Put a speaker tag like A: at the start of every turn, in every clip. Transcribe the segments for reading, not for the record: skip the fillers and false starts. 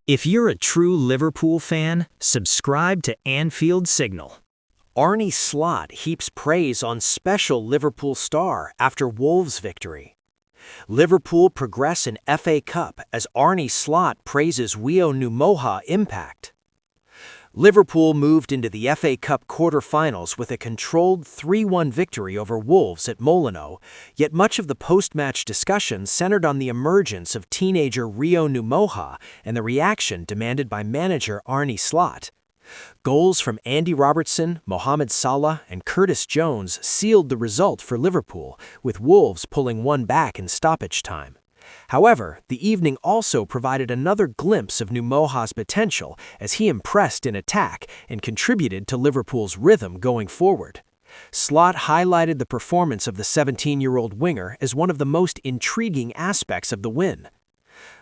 A: If you're a true Liverpool fan, subscribe to Anfield Signal.
B: Arne Slot heaps praise on special Liverpool star after Wolves' victory. Liverpool progress in FA Cup as Arne Slot praises Wio Numoha impact. Liverpool moved into the FA Cup quarter-finals with a controlled 3-1 victory over Wolves at Molineux, yet much of the post-match discussion centered on the emergence of teenager Wio Numoha and the reaction demanded by manager Arne Slot. Goals from Andy Robertson, Mohamed Salah, and Curtis Jones sealed the result for Liverpool, with Wolves pulling one back in stoppage time. However, the evening also provided another glimpse of Numoha's potential as he impressed in attack and contributed to Liverpool's rhythm going forward. Slot highlighted the performance of the 17-year-old winger as one of the most intriguing aspects of the win.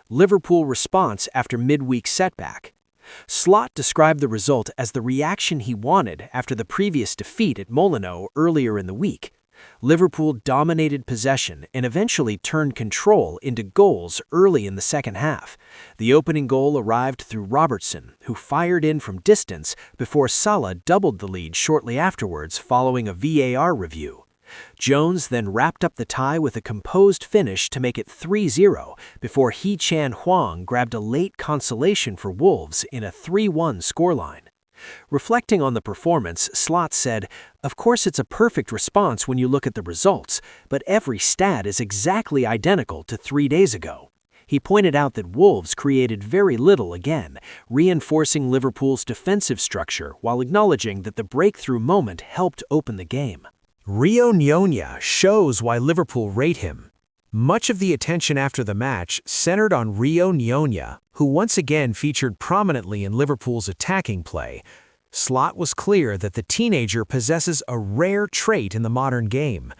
B: Liverpool response after midweek setback. Slot described the result as the reaction he wanted after the previous defeat at Molineux earlier in the week. Liverpool dominated possession and eventually turned control into goals early in the second half. The opening goal arrived through Robertson, who fired in from distance before Salah doubled the lead shortly afterwards following a VAR review. Jones then wrapped up the tie with a composed finish to make it 3-0 before Hee-Chan Hwang grabbed a late consolation for Wolves in a 3-1 scoreline. Reflecting on the performance, Slot said, "Of course it's a perfect response when you look at the results, but every stat is exactly identical to 3 days ago." He pointed out that Wolves created very little again, reinforcing Liverpool's defensive structure while acknowledging that the breakthrough moment helped open the game.
C: Wio Numoha shows why Liverpool rate him. Much of the attention after the match centered on Wio Numoha, who once again featured prominently in Liverpool's attacking play. Slot was clear that the teenager possesses a rare trait in the modern game.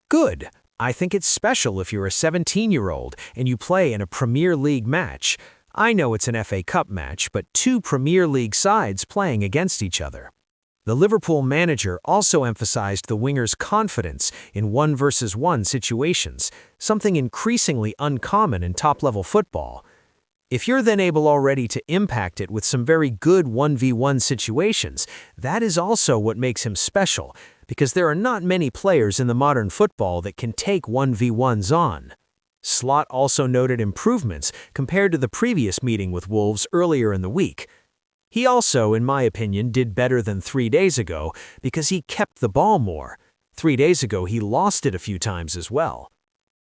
C: Good. I think it's special if you're a 17-year-old and you play in a Premier League match. I know it's an FA Cup match, but two Premier League sides playing against each other. The Liverpool manager also emphasized the winger's confidence in 1-versus-1 situations, something increasingly uncommon in top-level football. If you're then able already to impact it with some very good 1v1 situations, that is also what makes him special, because there are not many players in the modern football that can take 1v1s on. Slot also noted improvements compared to the previous meeting with Wolves earlier in the week. He also, in my opinion, did better than 3 days ago because he kept the ball more. 3 days ago, he lost it a few times as well.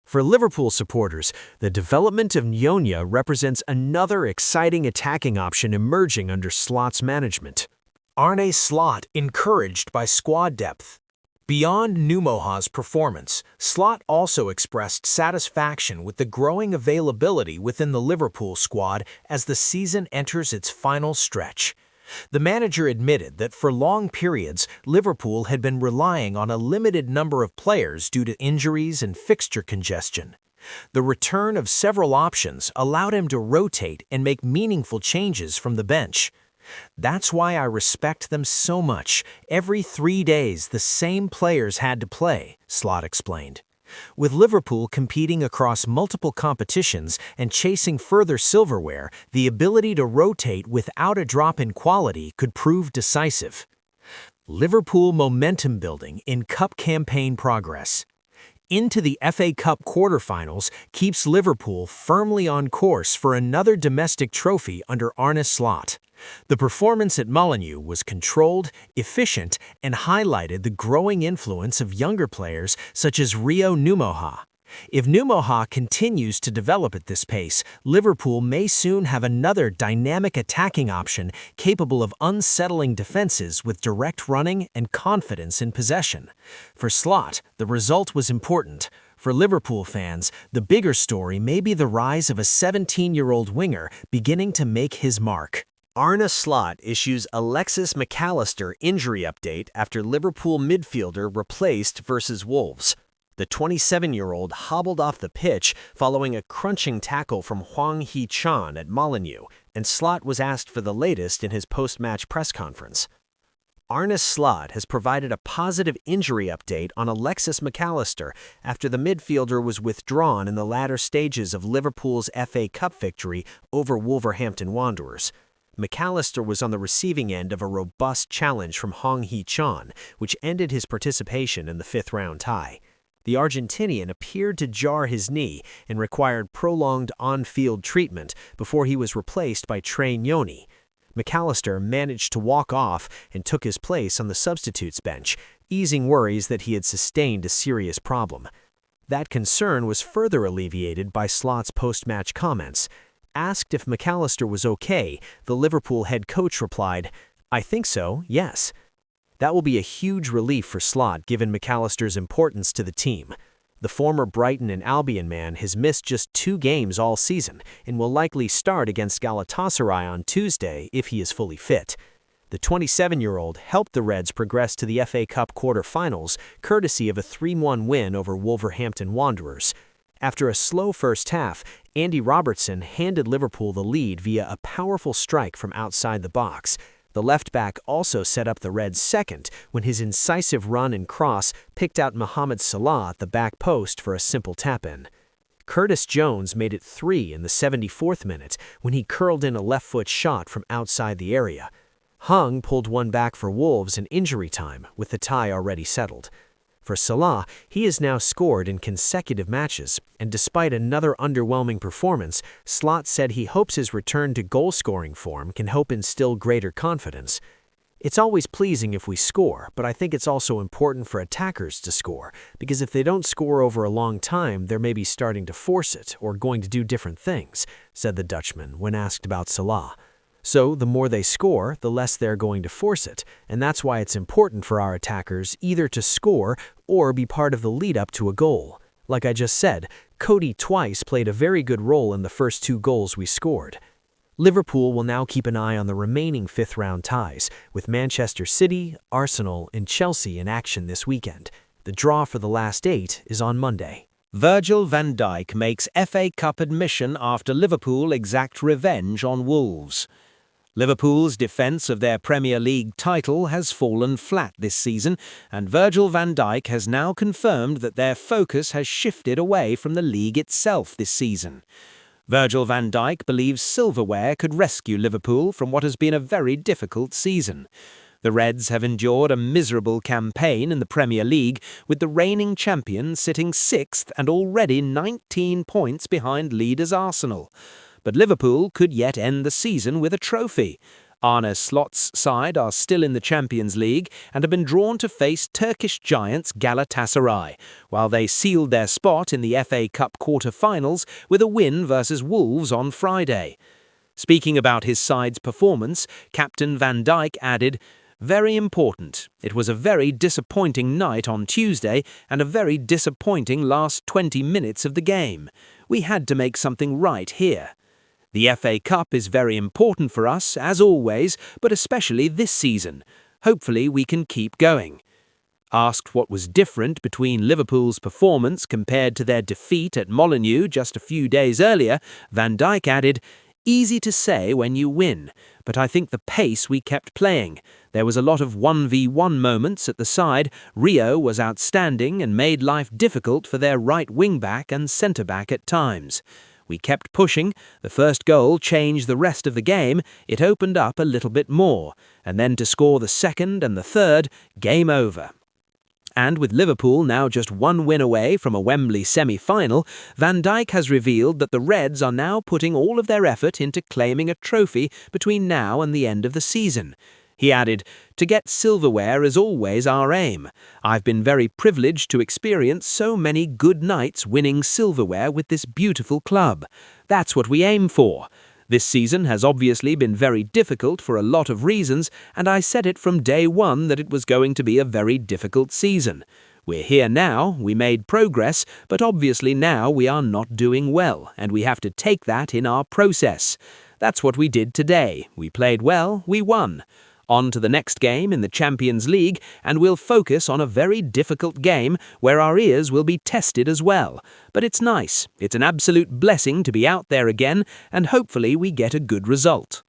C: For Liverpool supporters, the development of Numoha represents another exciting attacking option emerging under Slot's management.
B: Arne Slot encouraged by squad depth. Beyond Numoha's performance, Slot also expressed satisfaction with the growing availability within the Liverpool squad as the season enters its final stretch. The manager admitted that for long periods, Liverpool had been relying on a limited number of players due to injuries and fixture congestion. The return of several options allowed him to rotate and make meaningful changes from the bench. "That's why I respect them so much. Every 3 days, the same players had to play," Slot explained. With Liverpool competing across multiple competitions and chasing further silverware, the ability to rotate without a drop in quality could prove decisive. Liverpool momentum building in Cup campaign progress. Into the FA Cup quarterfinals keeps Liverpool firmly on course for another domestic trophy under Arne Slot. The performance at Molineux was controlled, efficient, and highlighted the growing influence of younger players such as Wio Numoha. If Numoha continues to develop at this pace, Liverpool may soon have another dynamic attacking option capable of unsettling defenses with direct running and confidence in possession. For Slot, the result was important. For Liverpool fans, the bigger story may be the rise of a 17-year-old winger beginning to make his mark.
D: Arne Slot issues Alexis McAllister injury update after Liverpool midfielder replaced versus Wolves. The 27-year-old hobbled off the pitch following a crunching tackle from Hwang Hee-Chan at Molineux, and Slot was asked for the latest in his post-match press conference. Arne Slot has provided a positive injury update on Alexis McAllister after the midfielder was withdrawn in the latter stages of Liverpool's FA Cup victory over Wolverhampton Wanderers. McAllister was on the receiving end of a robust challenge from Hong Hee-chan, which ended his participation in the fifth-round tie. The Argentinian appeared to jar his knee and required prolonged on-field treatment before he was replaced by Trey Nyoni. McAllister managed to walk off and took his place on the substitutes bench, easing worries that he had sustained a serious problem. That concern was further alleviated by Slot's post-match comments. Asked if McAllister was okay, the Liverpool head coach replied, "I think so, yes." That will be a huge relief for Slot given McAllister's importance to the team. The former Brighton and Albion man has missed just 2 games all season and will likely start against Galatasaray on Tuesday if he is fully fit. The 27-year-old helped the Reds progress to the FA Cup quarter-finals courtesy of a 3-1 win over Wolverhampton Wanderers. After a slow first half, Andy Robertson handed Liverpool the lead via a powerful strike from outside the box. The left-back also set up the Reds' second when his incisive run and cross picked out Mohamed Salah at the back post for a simple tap-in. Curtis Jones made it 3 in the 74th minute when he curled in a left-foot shot from outside the area. Hung pulled one back for Wolves in injury time, with the tie already settled. For Salah, he has now scored in consecutive matches, and despite another underwhelming performance, Slot said he hopes his return to goal-scoring form can help instill greater confidence. "It's always pleasing if we score, but I think it's also important for attackers to score, because if they don't score over a long time, they're maybe starting to force it or going to do different things," said the Dutchman when asked about Salah. So the more they score, the less they're going to force it, and that's why it's important for our attackers either to score or be part of the lead-up to a goal. Like I just said, Cody twice played a very good role in the first 2 goals we scored. Liverpool will now keep an eye on the remaining fifth-round ties, with Manchester City, Arsenal, and Chelsea in action this weekend. The draw for the last 8 is on Monday.
E: Virgil van Dijk makes FA Cup admission after Liverpool exact revenge on Wolves. Liverpool's defence of their Premier League title has fallen flat this season, and Virgil van Dijk has now confirmed that their focus has shifted away from the league itself this season. Virgil van Dijk believes silverware could rescue Liverpool from what has been a very difficult season. The Reds have endured a miserable campaign in the Premier League, with the reigning champion sitting 6th and already 19 points behind leaders Arsenal. But Liverpool could yet end the season with a trophy. Arne Slot's side are still in the Champions League and have been drawn to face Turkish giants Galatasaray, while they sealed their spot in the FA Cup quarter-finals with a win versus Wolves on Friday. Speaking about his side's performance, Captain Van Dijk added, "Very important. It was a very disappointing night on Tuesday and a very disappointing last 20 minutes of the game. We had to make something right here. The FA Cup is very important for us, as always, but especially this season. Hopefully we can keep going." Asked what was different between Liverpool's performance compared to their defeat at Molineux just a few days earlier, Van Dijk added, "Easy to say when you win, but I think the pace we kept playing. There was a lot of 1v1 moments at the side. Rio was outstanding and made life difficult for their right wing-back and centre-back at times. We kept pushing. The first goal changed the rest of the game. It opened up a little bit more. And then to score the second and the third, game over." And with Liverpool now just 1 win away from a Wembley semi-final, Van Dijk has revealed that the Reds are now putting all of their effort into claiming a trophy between now and the end of the season. He added, "To get silverware is always our aim. I've been very privileged to experience so many good nights winning silverware with this beautiful club. That's what we aim for. This season has obviously been very difficult for a lot of reasons, and I said it from day one that it was going to be a very difficult season. We're here now, we made progress, but obviously now we are not doing well, and we have to take that in our process. That's what we did today. We played well, we won. On to the next game in the Champions League, and we'll focus on a very difficult game where our ears will be tested as well. But it's nice. It's an absolute blessing to be out there again, and hopefully we get a good result."